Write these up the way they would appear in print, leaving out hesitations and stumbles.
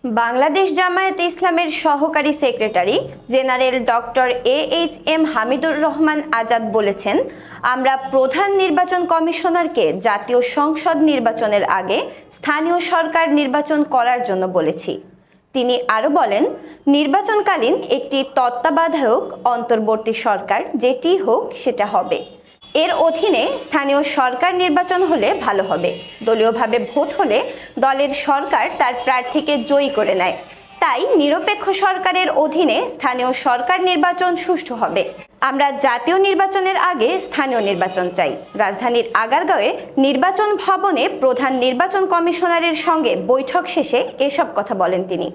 বাংলাদেশ জামায়াতে ইসলামের সহকারী secretary general doctor AHM Hamidur Rahman Azad বলেছেন, আমরা প্রধান নির্বাচন কমিশনারকে জাতীয় সংসদ নির্বাচনের আগে স্থানীয় সরকার নির্বাচন করার জন্য বলেছি। তিনি আরও বলেন, নির্বাচনকালীন একটি তত্ত্বাবধায়ক অন্তর্বর্তী সরকার যেটি হোক সেটা হবে। এর অধীনে স্থানীয় সরকার নির্বাচন হলে ভালো হবে। দলীয়ভাবে ভোট হলে দলের সরকার তার প্রার্থীকে জয়ী করে নেয়। তাই নিরপেক্ষ সরকারের অধীনে স্থানীয় সরকার নির্বাচন সুষ্ঠু হবে। আমরা জাতীয় নির্বাচনের আগে স্থানীয় নির্বাচন চাই। রাজধানীর আগারগাঁওয়ে নির্বাচন ভবনে প্রধান নির্বাচন কমিশনারের সঙ্গে বৈঠক শেষে এসব কথা বলেন তিনি।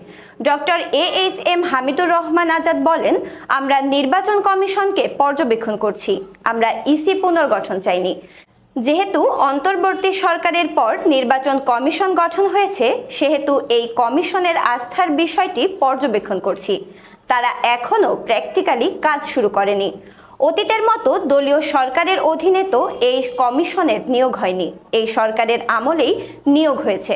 ডক্টর এএইচএম হামিদুর রহমান আজাদ বলেন, আমরা নির্বাচন কমিশনকে পর্যবেক্ষণ করছি। আমরা ইসি পুনর্গঠন চাইনি। যেহেতু অন্তর্বর্তী সরকারের পর নির্বাচন কমিশন গঠন হয়েছে, সেহেতু এই কমিশনের আস্থার বিষয়টি পর্যবেক্ষণ করছি। তারা এখনও প্র্যাকটিক্যালি কাজ শুরু করেনি। অতীতের মতো দলীয় সরকারের অধীনে তো এই কমিশনের নিয়োগ হয়নি, এই সরকারের আমলেই নিয়োগ হয়েছে।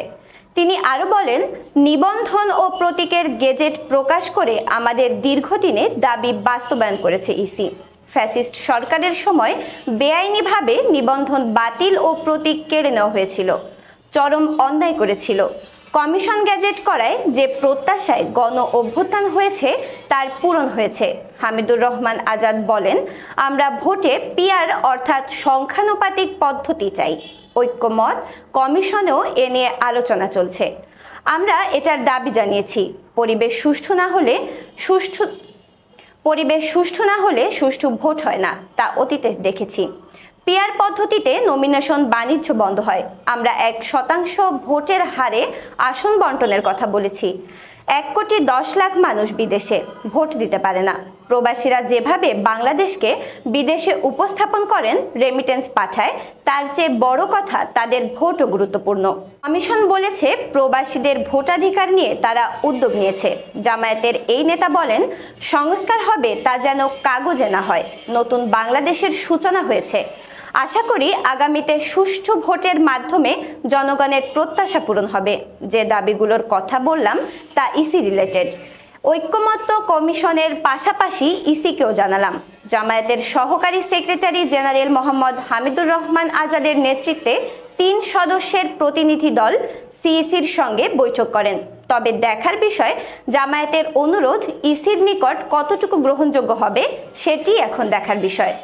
তিনি আরও বলেন, নিবন্ধন ও প্রতীকের গেজেট প্রকাশ করে আমাদের দীর্ঘদিনের দাবি বাস্তবায়ন করেছে ইসি। ফ্যাসিস্ট সরকারের সময় বেআইনিভাবে নিবন্ধন বাতিল ও প্রতীক কেড়ে নেওয়া হয়েছিল, চরম অন্যায় করেছিল। কমিশন গ্যাজেট করায় যে প্রত্যাশায় গণ অভ্যুত্থান হয়েছে তার পূরণ হয়েছে। হামিদুর রহমান আজাদ বলেন, আমরা ভোটে পিআর অর্থাৎ সংখ্যানুপাতিক পদ্ধতি চাই। ঐক্যমত কমিশনেও এ নিয়ে আলোচনা চলছে। আমরা এটার দাবি জানিয়েছি। পরিবেশ সুষ্ঠু না হলে সুষ্ঠু ভোট হয় না, তা অতীতে দেখেছি। পিআর পদ্ধতিতে নমিনেশন বাণিজ্য বন্ধ হয়। আমরা 1% ভোটের হারে আসন বন্টনের কথা বলেছি। 1,10,00,000 মানুষ বিদেশে ভোট দিতে পারে না। প্রবাসীরা যেভাবে বাংলাদেশকে বিদেশে উপস্থাপন করেন, রেমিটেন্স পাঠায়, তার চেয়ে বড় কথা তাদের ভোটও গুরুত্বপূর্ণ। কমিশন বলেছে প্রবাসীদের ভোটাধিকার নিয়ে তারা উদ্যোগ নিয়েছে। জামায়াতের এই নেতা বলেন, সংস্কার হবে তা যেন কাগজে না হয়। নতুন বাংলাদেশের সূচনা হয়েছে। আশা করি আগামীতে সুষ্ঠু ভোটের মাধ্যমে জনগণের প্রত্যাশা পূরণ হবে। যে দাবিগুলোর কথা বললাম তা ইসি রিলেটেড। ঐক্যমত্য কমিশনের পাশাপাশি ইসিকেও জানালাম। জামায়াতের সহকারী সেক্রেটারি জেনারেল মোহাম্মদ হামিদুর রহমান আজাদের নেতৃত্বে 3 সদস্যের প্রতিনিধি দল সিইসির সঙ্গে বৈঠক করেন। তবে দেখার বিষয়, জামায়াতের অনুরোধ ইসির নিকট কতটুকু গ্রহণযোগ্য হবে সেটি এখন দেখার বিষয়।